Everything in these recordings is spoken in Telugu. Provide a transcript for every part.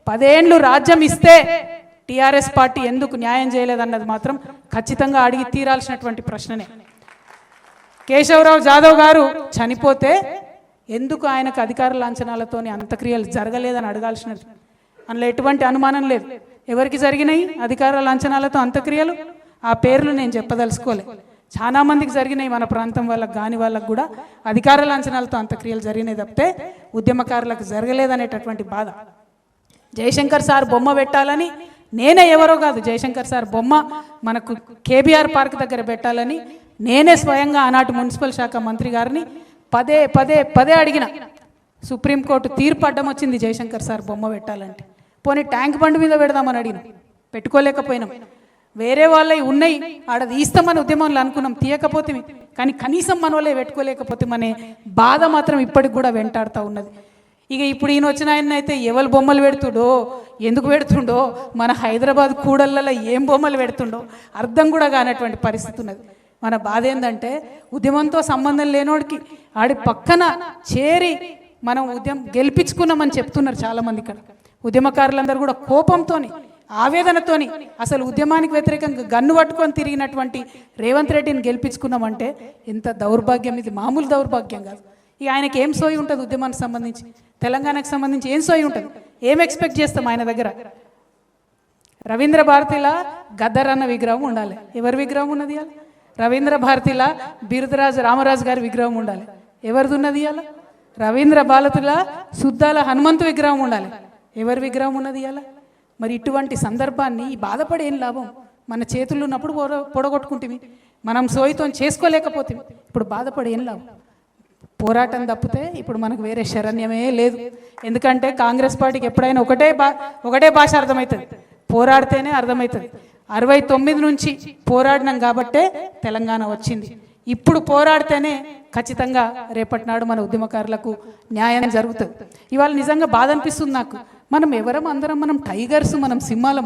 10 ఏళ్ళు రాజ్యం ఇస్తే టీఆర్ఎస్ పార్టీ ఎందుకు న్యాయం చేయలేదన్నది మాత్రం ఖచ్చితంగా అడిగి తీరాల్సినటువంటి ప్రశ్ననే. కేశవరావు జాదవ్ గారు చనిపోతే ఎందుకు ఆయనకు అధికార లాంఛనాలతోని అంత్యక్రియలు జరగలేదని అడగాల్సినది. అందులో ఎటువంటి అనుమానం లేదు. ఎవరికి జరిగినాయి అధికార లాంఛనాలతో అంత్యక్రియలు? ఆ పేర్లు నేను చెప్పదలుచుకోలే. చాలా మందికి జరిగినాయి, మన ప్రాంతం వాళ్ళకి కాని వాళ్ళకు కూడా అధికార లాంఛనాలతో అంత్యక్రియలు జరిగినాయి తప్పితే ఉద్యమకారులకు జరగలేదనేటటువంటి బాధ. జయశంకర్ సార్ బొమ్మ పెట్టాలని నేనే, ఎవరో కాదు, జయశంకర్ సార్ బొమ్మ మనకు కేబీఆర్ పార్క్ దగ్గర పెట్టాలని నేనే స్వయంగా ఆనాటి మున్సిపల్ శాఖ మంత్రి గారిని పదే అడిగిన. సుప్రీంకోర్టు తీర్పు అడ్డం వచ్చింది జయశంకర్ సార్ బొమ్మ పెట్టాలంటే. పోనీ ట్యాంక్ బండ్ మీద పెడదామని అడిగిన, పెట్టుకోలేకపోయినాం. వేరే వాళ్ళవి ఉన్నాయి ఆడ తీస్తామని ఉద్యమంలో అనుకున్నాం, తీయకపోతే. కానీ కనీసం మన వాళ్ళే పెట్టుకోలేకపోతే అనే బాధ మాత్రం ఇప్పటికి కూడా వెంటాడుతూ ఉన్నది. ఇక ఇప్పుడు ఈయన వచ్చిన ఆయన అయితే ఎవరు బొమ్మలు పెడుతుండో, ఎందుకు పెడుతుండో, మన హైదరాబాద్ కూడళ్ళలో ఏం బొమ్మలు పెడుతుండో అర్థం కూడా కానటువంటి పరిస్థితి ఉన్నది. మన బాధ ఏంటంటే ఉద్యమంతో సంబంధం లేనోడికి ఆడి పక్కన చేరి మనం ఉద్యమం గెలిపించుకున్నామని చెప్తున్నారు చాలామంది. ఇక్కడ ఉద్యమకారులందరూ కూడా కోపంతోని, ఆవేదనతోని అసలు ఉద్యమానికి వ్యతిరేకంగా గన్ను పట్టుకొని తిరిగినటువంటి రేవంత్ రెడ్డిని గెలిపించుకున్నామంటే ఎంత దౌర్భాగ్యం! ఇది మామూలు దౌర్భాగ్యం కాదు. ఇక ఆయనకి ఏం సోయి ఉంటుంది ఉద్యమానికి సంబంధించి, తెలంగాణకు సంబంధించి ఏం సోయి ఉంటుంది? ఏం ఎక్స్పెక్ట్ చేస్తాం ఆయన దగ్గర? రవీంద్ర భారతిలా గద్దర్ అన్న విగ్రహం ఉండాలి. ఎవరి విగ్రహం ఉన్నది ఇవాళ? రవీంద్ర భారతిలా బిరుదరాజు రామరాజు గారి విగ్రహం ఉండాలి. ఎవరిది ఉన్నది ఇవాళ? రవీంద్ర భారతిలా సుద్దాల హనుమంతు విగ్రహం ఉండాలి. ఎవరి విగ్రహం ఉన్నది ఇవాళ? మరి ఇటువంటి సందర్భాన్ని బాధపడి ఏం లాభం? మన చేతుల్లో ఉన్నప్పుడు పొడగొట్టుకుంటుంది, మనం సోయితో చేసుకోలేకపోతే ఇప్పుడు బాధపడి ఏం లాభం? పోరాటం తప్పితే ఇప్పుడు మనకు వేరే శరణ్యమే లేదు. ఎందుకంటే కాంగ్రెస్ పార్టీకి ఎప్పుడైనా ఒకటే భాష అర్థమవుతుంది, పోరాడితేనే అర్థమవుతుంది. 69 నుంచి పోరాడినాం కాబట్టే తెలంగాణ వచ్చింది. ఇప్పుడు పోరాడితేనే ఖచ్చితంగా రేపటి నాడు మన ఉద్యమకారులకు న్యాయం జరుగుతుంది. ఇవాళ నిజంగా బాధ అనిపిస్తుంది నాకు. మనం ఎవరం? అందరం మనం టైగర్స్, మనం సింహాలం.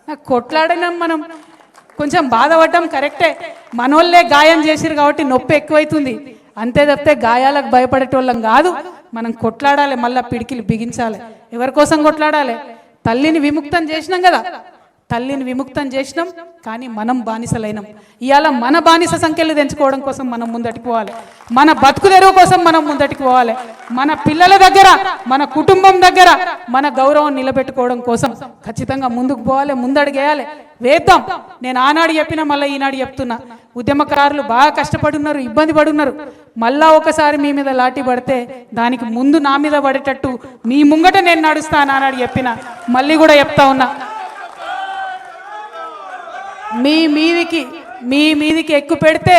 నాకు కొట్లాడినాం, మనం కొంచెం బాధపడ్డాం కరెక్టే. మనోళ్ళే గాయం చేసిరు కాబట్టి నొప్పి ఎక్కువైతుంది అంతే తప్పితే గాయాలకు భయపడేటోళ్ళం కాదు. మనం కొట్లాడాలి, మళ్ళీ పిడికిలు బిగించాలి. ఎవరి కోసం కొట్లాడాలి? తల్లిని విముక్తం చేసినాం కదా, తల్లిని విముక్తం చేసినాం, కానీ మనం బానిసలైనాం. ఇవాళ మన బానిస సంఖ్యలు తెంచుకోవడం కోసం మనం ముందటికి పోవాలి. మన బతుకు తెరువు కోసం మనం ముందటికి పోవాలి. మన పిల్లల దగ్గర, మన కుటుంబం దగ్గర మన గౌరవం నిలబెట్టుకోవడం కోసం ఖచ్చితంగా ముందుకు పోవాలి, ముందడుగేయాలి, వేద్దాం. నేను ఆనాడు చెప్పినా మళ్ళీ ఈనాడు చెప్తున్నా, ఉద్యమకారులు బాగా కష్టపడున్నారు, ఇబ్బంది పడున్నారు. మళ్ళా ఒకసారి మీ మీద లాఠీ పడితే దానికి ముందు నా మీద పడేటట్టు మీ ముంగట నేను నడుస్తాను ఆనాడు చెప్పిన, మళ్ళీ కూడా చెప్తా ఉన్నా. మీ మీదికి ఎక్కువ పెడితే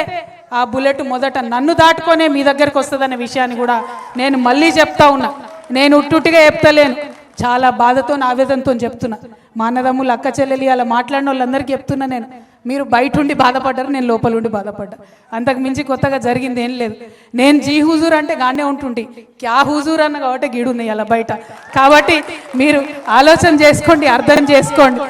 ఆ బుల్లెట్ మొదట నన్ను దాటుకొనే మీ దగ్గరకు వస్తుందనే విషయాన్ని కూడా నేను మళ్ళీ చెప్తా ఉన్నా. నేను ఉట్టుగా చెప్తలేను, చాలా బాధతో ఆవేదనతో చెప్తున్నా. మా అన్నదమ్ములు, అక్క చెల్లెలు అలా మాట్లాడిన వాళ్ళందరికీ చెప్తున్నా నేను. మీరు బయట ఉండి బాధపడ్డారు, నేను లోపల ఉండి బాధపడ్డా. అంతకు మించి కొత్తగా జరిగింది ఏం లేదు. నేను జీ హుజూర్ అంటే గానే ఉంటుండి, క్యా హుజూర్ అన్న కాబట్టి గీడున్నాయి అలా బయట. కాబట్టి మీరు ఆలోచన చేసుకోండి, అర్థం చేసుకోండి.